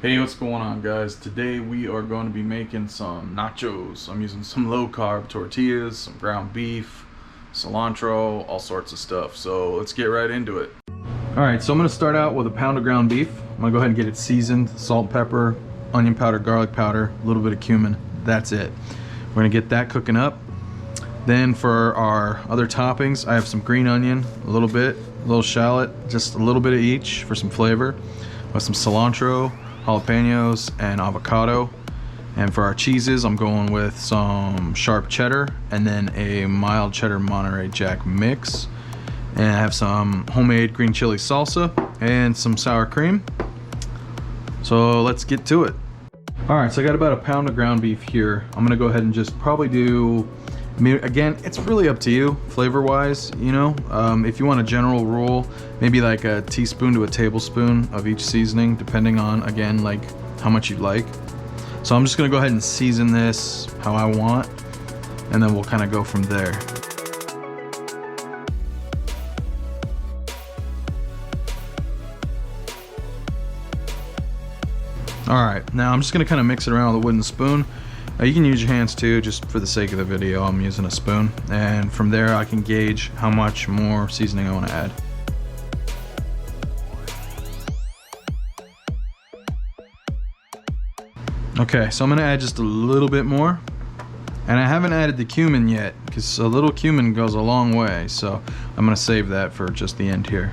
Hey, what's going on, guys? Today we are going to be making some nachos. I'm using some low carb tortillas, some ground beef, cilantro, all sorts of stuff. So let's get right into it. Alright, so I'm going to start out with a pound of ground beef. I'm going to go ahead and get it seasoned, salt, pepper, onion powder, garlic powder, a little bit of cumin. That's it. We're going to get that cooking up. Then for our other toppings, I have some green onion, a little shallot, just a little bit of each for some flavor. With some cilantro, jalapenos, and avocado. And for our cheeses, I'm going with some sharp cheddar and then a mild cheddar Monterey Jack mix. And I have some homemade green chili salsa and some sour cream. So let's get to it. All right, so I got about a pound of ground beef here. I'm gonna go ahead and just probably do, again, it's really up to you flavor wise, you know. If you want a general rule, maybe like a teaspoon to a tablespoon of each seasoning, depending on, again, like how much you like. So I'm just gonna go ahead and season this how I want, and then we'll kind of go from there. All right, now I'm just gonna kind of mix it around with a wooden spoon. You can use your hands too, just for the sake of the video. I'm using a spoon, and from there I can gauge how much more seasoning I want to add. Okay, so I'm going to add just a little bit more, and I haven't added the cumin yet because a little cumin goes a long way, so I'm going to save that for just the end here.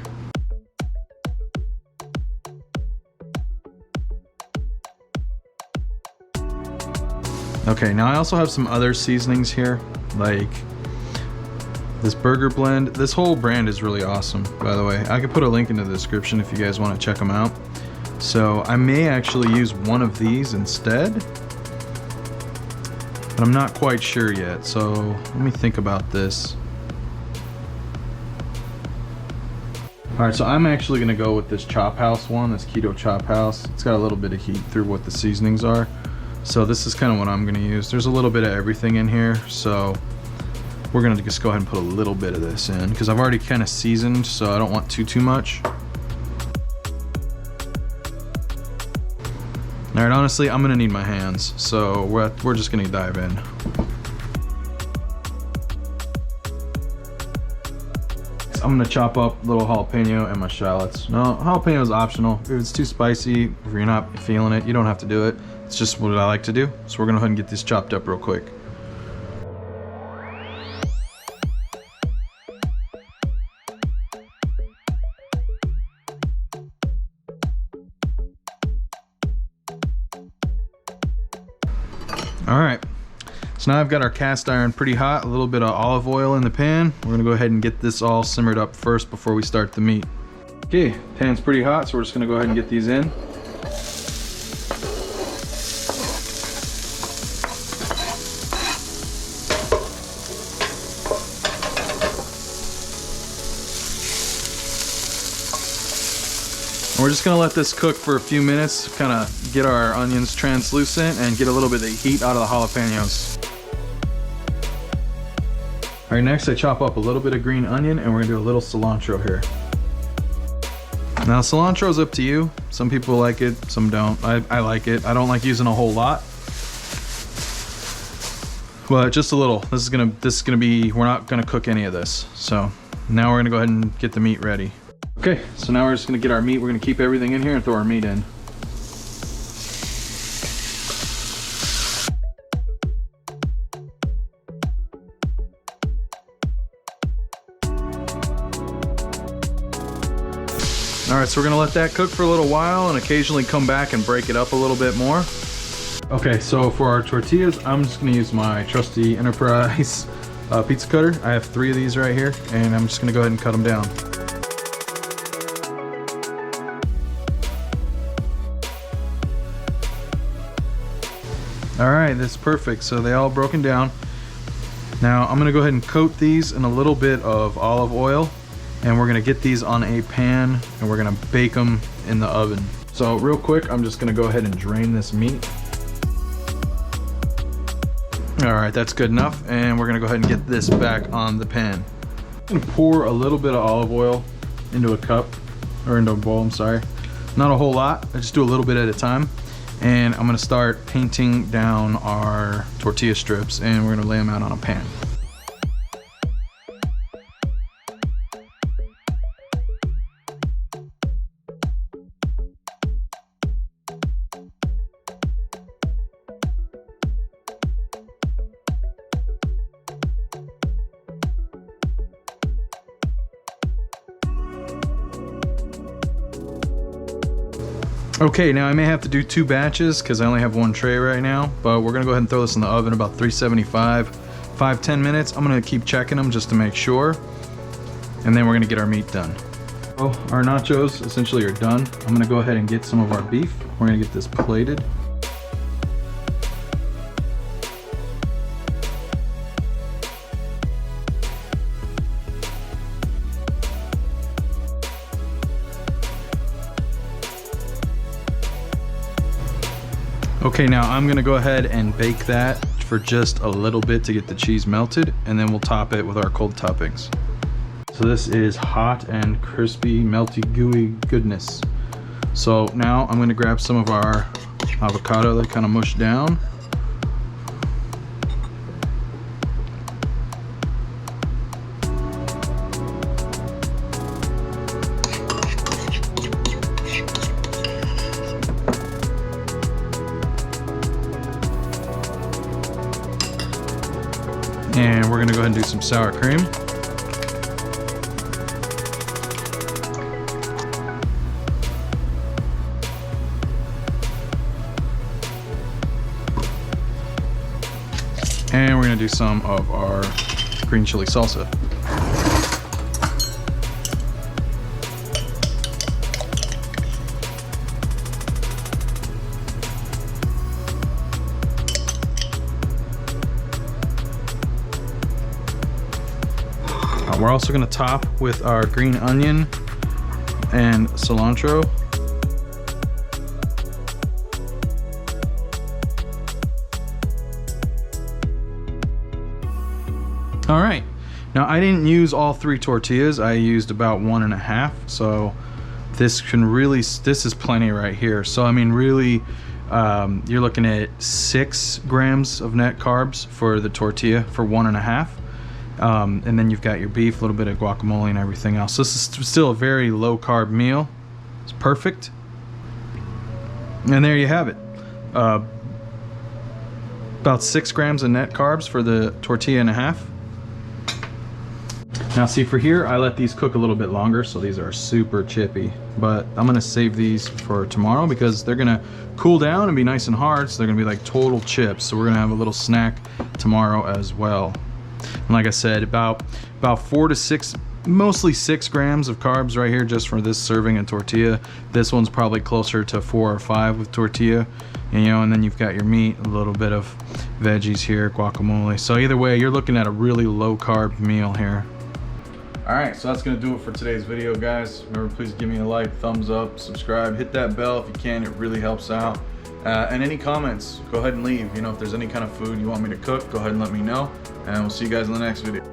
Okay, now I also have some other seasonings here, like this burger blend. This whole brand is really awesome, by the way. I could put a link in the description if you guys want to check them out. So I may actually use one of these instead, but I'm not quite sure yet. So let me think about this. All right, so I'm actually gonna go with this Chop House one, this Keto Chop House. It's got a little bit of heat through what the seasonings are. So this is kind of what I'm gonna use. There's a little bit of everything in here, so we're gonna just go ahead and put a little bit of this in because I've already kind of seasoned, so I don't want too much. All right, honestly, I'm gonna need my hands, so we're just gonna dive in. I'm gonna chop up a little jalapeno and my shallots. No, jalapeno is optional. If it's too spicy, if you're not feeling it, you don't have to do it. It's just what I like to do. So we're gonna go ahead and get this chopped up real quick. All right, so now I've got our cast iron pretty hot, a little bit of olive oil in the pan. We're gonna go ahead and get this all simmered up first before we start the meat. Okay, pan's pretty hot, so we're just gonna go ahead and get these in. We're just gonna let this cook for a few minutes, kind of get our onions translucent and get a little bit of the heat out of the jalapenos. All right, next I chop up a little bit of green onion and we're gonna do a little cilantro here. Now cilantro is up to you. Some people like it, some don't. I like it. I don't like using a whole lot, but just a little. This is gonna be, we're not gonna cook any of this. So now we're gonna go ahead and get the meat ready. Okay, so now we're just gonna get our meat. We're gonna keep everything in here and throw our meat in. All right, so we're gonna let that cook for a little while and occasionally come back and break it up a little bit more. Okay, so for our tortillas, I'm just gonna use my trusty Enterprise pizza cutter. I have 3 of these right here, and I'm just gonna go ahead and cut them down. All right, that's perfect. So they all broken down. Now I'm gonna go ahead and coat these in a little bit of olive oil, and we're gonna get these on a pan and we're gonna bake them in the oven. So real quick, I'm just gonna go ahead and drain this meat. All right, that's good enough. And we're gonna go ahead and get this back on the pan. I'm gonna pour a little bit of olive oil into a cup, or into a bowl, I'm sorry. Not a whole lot, I just do a little bit at a time. And I'm gonna start painting down our tortilla strips, and we're gonna lay them out on a pan. Okay, now I may have to do 2 batches because I only have 1 tray right now, but we're gonna go ahead and throw this in the oven about 375, 5-10 minutes. I'm gonna keep checking them just to make sure, and then we're gonna get our meat done. So our nachos essentially are done. I'm gonna go ahead and get some of our beef. We're gonna get this plated. Okay, now I'm gonna go ahead and bake that for just a little bit to get the cheese melted, and then we'll top it with our cold toppings. So this is hot and crispy, melty, gooey goodness. So now I'm gonna grab some of our avocado that kind of mushed down. And we're gonna go ahead and do some sour cream. And we're gonna do some of our green chili salsa. We're also going to top with our green onion and cilantro. All right, now I didn't use all 3 tortillas. I used about 1.5, so this is plenty right here. So I mean, really, you're looking at 6 grams of net carbs for the tortilla for 1.5. And then you've got your beef, a little bit of guacamole and everything else. So this is still a very low carb meal. It's perfect. And there you have it. About 6 grams of net carbs for the tortilla and a half. Now see, for here, I let these cook a little bit longer, so these are super chippy. But I'm gonna save these for tomorrow because they're gonna cool down and be nice and hard, so they're gonna be like total chips. So we're gonna have a little snack tomorrow as well. And like I said, about 4 to 6, mostly 6 grams of carbs right here just for this serving of tortilla. This one's probably closer to 4 or 5 with tortilla, you know, and then you've got your meat, a little bit of veggies here, guacamole. So either way, you're looking at a really low carb meal here. All right, so that's gonna do it for today's video, guys. Remember, please give me a like, thumbs up, subscribe, hit that bell if you can, it really helps out. And any comments, go ahead and leave. You know, if there's any kind of food you want me to cook, go ahead and let me know. And we'll see you guys in the next video.